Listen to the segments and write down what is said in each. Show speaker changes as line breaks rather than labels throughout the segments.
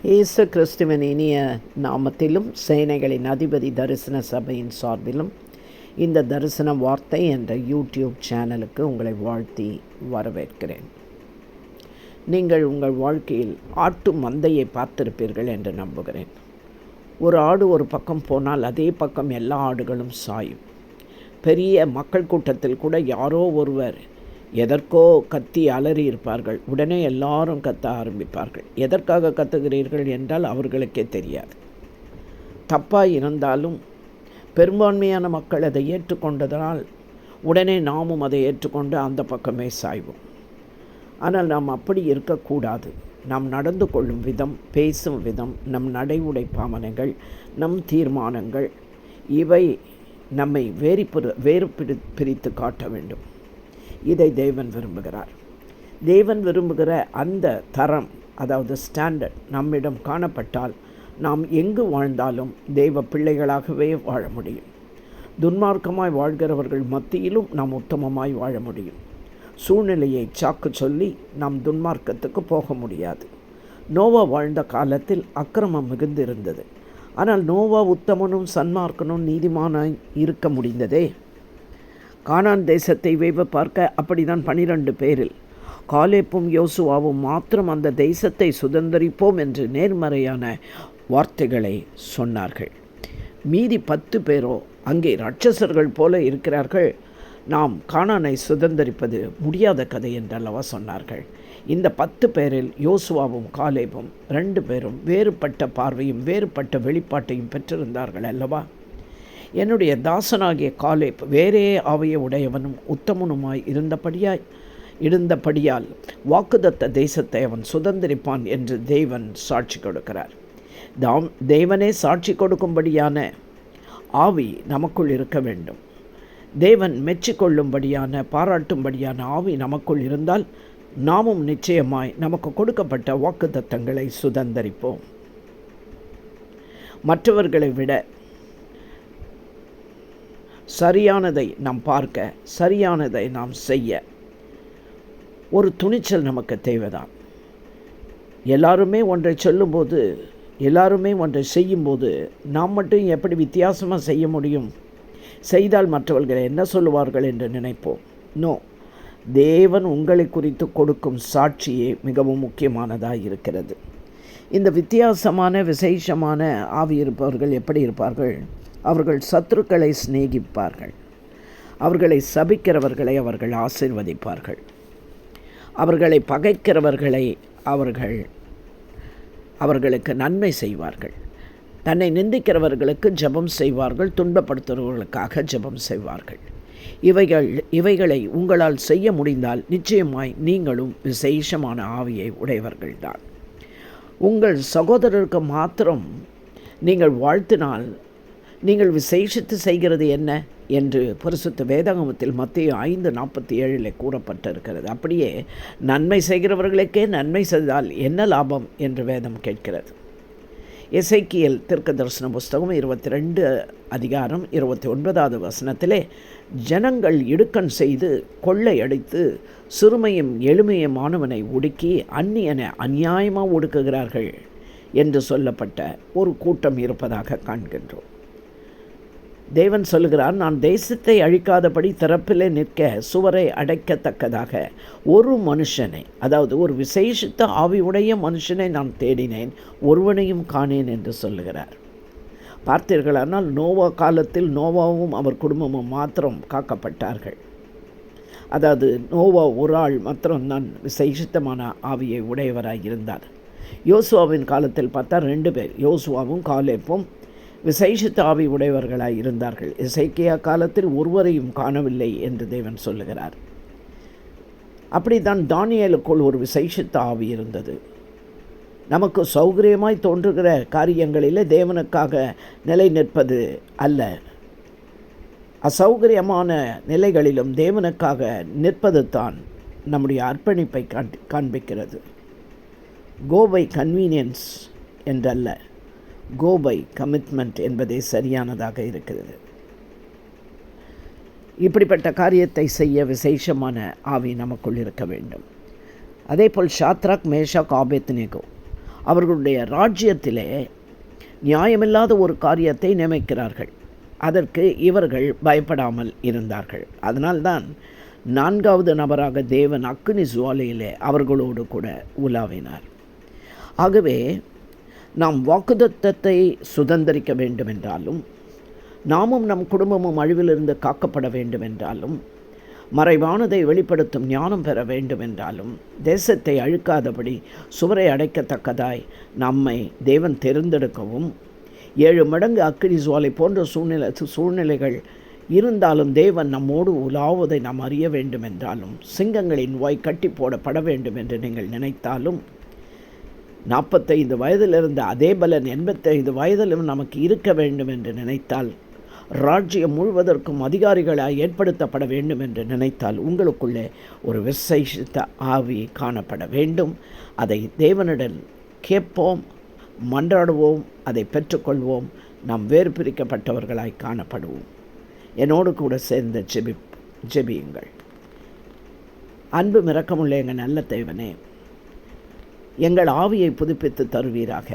இயேசு கிறிஸ்துவின் இனிய நாமத்திலும் சேனைகளின் அதிபதி தரிசன சபையின் சார்பிலும் இந்த தரிசன வார்த்தை என்ற யூடியூப் சேனலுக்கு உங்களை வாழ்த்தி வரவேற்கிறேன். நீங்கள் உங்கள் வாழ்க்கையில் ஆட்டு மந்தையை பார்த்திருப்பீர்கள் என்று நம்புகிறேன். ஒரு ஆடு ஒரு பக்கம் போனால் அதே பக்கம் எல்லா ஆடுகளும் சாயும். பெரிய மக்கள் கூட்டத்தில் கூட யாரோ ஒருவர் எதற்கோ கத்தி அலறி இருப்பார்கள். உடனே எல்லாரும் கத்த ஆரம்பிப்பார்கள். எதற்காக கத்துகிறீர்கள் என்றால் அவர்களுக்கே தெரியாது. தப்பாக இருந்தாலும் பெரும்பான்மையான மக்கள் அதை ஏற்றுக்கொண்டதனால் உடனே நாமும் அதை ஏற்றுக்கொண்டு அந்த பக்கமே சாய்வோம். ஆனால் நாம் அப்படி இருக்கக்கூடாது. நாம் நடந்து கொள்ளும் விதம், பேசும் விதம், நம் நடை உடை பாவனைகள், நம் தீர்மானங்கள் இவை நம்மை வேறு பிரித்து காட்ட வேண்டும். இதை தேவன் விரும்புகிறார். தேவன் விரும்புகிற அந்த தரம், அதாவது ஸ்டாண்டர்ட் நம்மிடம் காணப்பட்டால் நாம் எங்கு வாழ்ந்தாலும் தெய்வ பிள்ளைகளாகவே வாழ முடியும். துன்மார்க்கமாய் வாழ்கிறவர்கள் மத்தியிலும் நாம் உத்தமமாய் வாழ முடியும். சூழ்நிலையை சாக்கு சொல்லி நாம் துன்மார்க்கத்துக்கு போக முடியாது. நோவா வாழ்ந்த காலத்தில் அக்கிரமம் மிகுந்திருந்தது. ஆனால் நோவா உத்தமனும் சன்மார்க்கனும் நீதிமானாய் இருக்க முடிந்ததே. கானான் தேசத்தை வேவ பார்க்க அப்படிதான் 12 பேரில் காலேப்பும் யோசுவாவும் மாத்திரம் அந்த தேசத்தை சுதந்தரிப்போம் என்று நேர்மறையான வார்த்தைகளை சொன்னார்கள். மீதி 10 பேரோ அங்கே ராட்சசர்கள் போல இருக்கிறார்கள், நாம் கானானை சுதந்தரிப்பது முடியாத கதை என்றல்லவா சொன்னார்கள். இந்த 10 பேரில் யோசுவாவும் காலேபும் 2 பேரும் வேறுபட்ட பார்வையும் வேறுபட்ட வெளிப்பாட்டையும் பெற்றிருந்தார்கள் அல்லவா. என்னுடைய தாசனாகிய காலேப் வேறே ஆவிய உடையவனும் உத்தமனுமாய் இருந்தபடியால் வாக்குதத்த தேசத்தை அவன் சுதந்திரிப்பான் என்று தேவன் சாட்சி கொடுக்கிறார். தேவனே சாட்சி கொடுக்கும்படியான ஆவி நமக்குள் இருக்க வேண்டும். தேவன் மெச்சிக்கொள்ளும்படியான, பாராட்டும்படியான ஆவி நமக்குள் இருந்தால் நாமும் நிச்சயமாய் நமக்கு கொடுக்கப்பட்ட வாக்குத்தத்தங்களை சுதந்திரிப்போம். மற்றவர்களை விட சரியானதை நாம் பார்க்க, சரியானதை நாம் செய்ய ஒரு துணிச்சல் நமக்கு தேவைதான். எல்லாருமே ஒன்றை சொல்லும்போது, எல்லாருமே ஒன்றை செய்யும்போது நாம் மட்டும் எப்படி வித்தியாசமாக செய்ய முடியும்? செய்தால் மற்றவர்கள் என்ன சொல்லுவார்கள் என்று நினைப்போம். நோ, தேவன் உங்களை குறித்து கொடுக்கும் சாட்சியே மிகவும் முக்கியமானதாக இருக்கிறது. இந்த வித்தியாசமான விசேஷமான ஆவி இருப்பவர்கள் எப்படி இருப்பார்கள்? அவர்கள் சத்துருக்களை சிநேகிப்பார்கள். அவர்களை சபிக்கிறவர்களை அவர்கள் ஆசீர்வதிப்பார்கள். அவர்களை பகைக்கிறவர்களை அவர்களுக்கு நன்மை செய்வார்கள். தன்னை நிந்திக்கிறவர்களுக்கு ஜெபம் செய்வார்கள். துன்பப்படுத்துகிறவர்களுக்காக ஜெபம் செய்வார்கள். இவைகளை உங்களால் செய்ய முடிந்தால் நிச்சயமாய் நீங்களும் விசேஷமான ஆவியை உடையவர்கள்தான். உங்கள் சகோதரருக்கு மாத்திரம் நீங்கள் வாழ்த்தினால் நீங்கள் விசேஷித்து செய்கிறது என்ன என்று பரிசுத்த வேதாகமத்தில் மத்தேயு 5:47 கூறப்பட்டிருக்கிறது. அப்படியே நன்மை செய்கிறவர்களுக்கே நன்மை செய்தால் என்ன லாபம் என்று வேதம் கேட்கிறது. எசேக்கியேல் தீர்க்கதரிசன புஸ்தகம் 22 அதிகாரம் 29வது வசனத்திலே, ஜனங்கள் இடுக்கண் செய்து கொள்ளையடித்து சிறுமையும் எளிமையுமானவனை ஒடுக்கி அந்நியனை அநியாயமாக ஒடுக்குகிறார்கள் என்று சொல்லப்பட்ட ஒரு கூட்டம் இருப்பதாக காண்கின்றோம். தேவன் சொல்லுகிறார், நான் தேசத்தை அழிக்காதபடி திறப்பிலே நிற்க சுவரை அடைக்கத்தக்கதாக ஒரு மனுஷனை, அதாவது ஒரு விசேஷித்த ஆவியுடைய மனுஷனை நான் தேடினேன், ஒருவனையும் காணேன் என்று சொல்லுகிறார். பார்த்தீர்களானால் நோவா காலத்தில் நோவாவும் அவர் குடும்பமும் மாத்திரம் காக்கப்பட்டார்கள். அதாவது நோவா ஒரு ஆள் மாத்திரம்தான் விசேஷித்தமான ஆவியை உடையவராக இருந்தார். யோசுவாவின் காலத்தில் பார்த்தா 2 பேர், யோசுவாவும் காலேப்பும் விசேஷித்த ஆவி உடையவர்களாய் இருந்தார்கள். எசேக்கியா காலத்தில் ஒருவரையும் காணவில்லை என்று தேவன் சொல்லுகிறார். அப்படித்தான் தானியேலுக்குள் ஒரு விசேஷித்த ஆவி இருந்தது. நமக்கு சௌகரியமாய் தோன்றுகிற காரியங்களிலே தேவனுக்காக நிலை நிற்பது அல்ல, அசௌகரியமான நிலைகளிலும் தேவனுக்காக நிற்பது தான் நம்முடைய அர்ப்பணிப்பை காண்பிக்கிறது. கோ பை கன்வீனியன்ஸ் என்றல்ல, கோ பை கமிட்மெண்ட் என்பதே சரியானதாக இருக்கிறது. இப்படிப்பட்ட காரியத்தை செய்ய விசேஷமான ஆவி நமக்குள் இருக்க வேண்டும். அதே போல் ஷாத்ராக், மேஷாக், ஆபேத்நேகோ அவர்களுடைய ராஜ்யத்திலே நியாயமில்லாத ஒரு காரியத்தை நியமிக்கிறார்கள். அதற்கு இவர்கள் பயப்படாமல் இருந்தார்கள். அதனால்தான் 4வது நபராக தேவன் அக்கினி ஜுவாலையிலே அவர்களோடு கூட உலாவினார். ஆகவே நாம் வாக்குத்தத்தத்தை சுதந்திரிக்க வேண்டுமென்றாலும், நாமும் நம் குடும்பமும் அழிவிலிருந்து காக்கப்பட வேண்டுமென்றாலும், மறைவானதை வெளிப்படுத்தும் ஞானம் பெற வேண்டுமென்றாலும், தேசத்தை அழுக்காதபடி சுவரை அடைக்கத்தக்கதாய் நம்மை தேவன் தேர்ந்தெடுக்கவும், 7 மடங்கு அக்கினி ஜுவாலை போன்ற சூழ்நிலைகள் இருந்தாலும் தேவன் நம்மோடு உலாவதை நாம் அறிய வேண்டுமென்றாலும், சிங்கங்களின் வாய் கட்டி போடப்பட வேண்டும் என்று நீங்கள் நினைத்தாலும், 45 வயதில் இருந்த அதே பலன் 85 வயதிலும் நமக்கு இருக்க வேண்டும் என்று நினைத்தால், ராஜ்யம் முழுவதற்கும் அதிகாரிகளாய் ஏற்படுத்தப்பட வேண்டும் என்று நினைத்தால், உங்களுக்குள்ளே ஒரு விசேஷித்த ஆவி காணப்பட வேண்டும். அதை தேவனிடம் கேட்போம், மன்றாடுவோம், அதை பெற்றுக்கொள்வோம். நாம் வேறு பிரிக்கப்பட்டவர்களாய் காணப்படுவோம். என்னோடு கூட சேர்ந்து ஜெபியுங்கள். அன்பு இரக்கமுள்ள எங்கள் நல்ல தேவனே, எங்கள் ஆவியை புதுப்பித்து தருவீராக.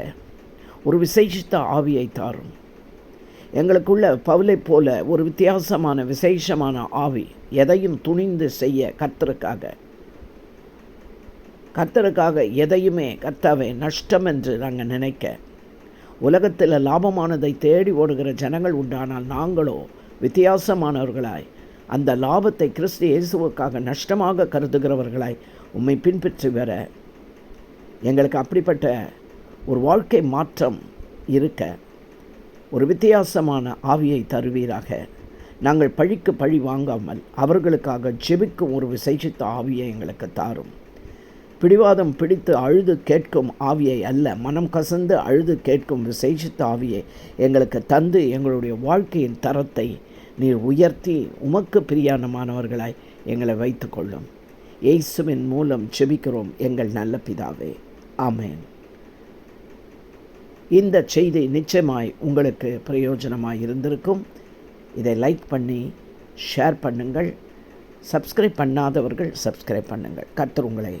ஒரு விசேஷித்த ஆவியை தாரும். எங்களுக்குள்ள பவுலை போல ஒரு வித்தியாசமான விசேஷமான ஆவி, எதையும் துணிந்து செய்ய கர்த்தருக்காக எதையுமே கர்த்தாவே நஷ்டம் என்று நாங்கள் நினைக்க, உலகத்தில் லாபமானதை தேடி ஓடுகிற ஜனங்கள் உண்டானால் நாங்களோ வித்தியாசமானவர்களாய் அந்த லாபத்தை கிறிஸ்து இயேசுவுக்காக நஷ்டமாக கருதுகிறவர்களாய் உம்மை பின்பற்றி வர எங்களுக்கு அப்படிப்பட்ட ஒரு வாழ்க்கை மாற்றம் இருக்க ஒரு வித்தியாசமான ஆவியை தருவீராக. நாங்கள் பழிக்கு பழி வாங்காமல் அவர்களுக்காக ஜெபிக்கும் ஒரு விசேஷித்த ஆவியை எங்களுக்கு தாரும். பிடிவாதம் பிடித்து அழுது கேட்கும் ஆவியை அல்ல, மனம் கசந்து அழுது கேட்கும் விசேஷித்த ஆவியை எங்களுக்கு தந்து எங்களுடைய வாழ்க்கையின் தரத்தை நீர் உயர்த்தி உமக்கு பிரியானமானவர்களாய் எங்களை வைத்து கொள்ளும். இயேசுவின் மூலம் ஜெபிக்கிறோம் எங்கள் நல்ல பிதாவே, ஆமென். இந்த செய்தி நிச்சயமாய் உங்களுக்கு பிரயோஜனமாய் இருந்திருக்கும். இதை லைக் பண்ணி ஷேர் பண்ணுங்கள். சப்ஸ்கிரைப் பண்ணாதவர்கள் சப்ஸ்கிரைப் பண்ணுங்கள். கர்த்தர் உங்களை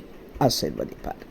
ஆசீர்வதிப்பார்.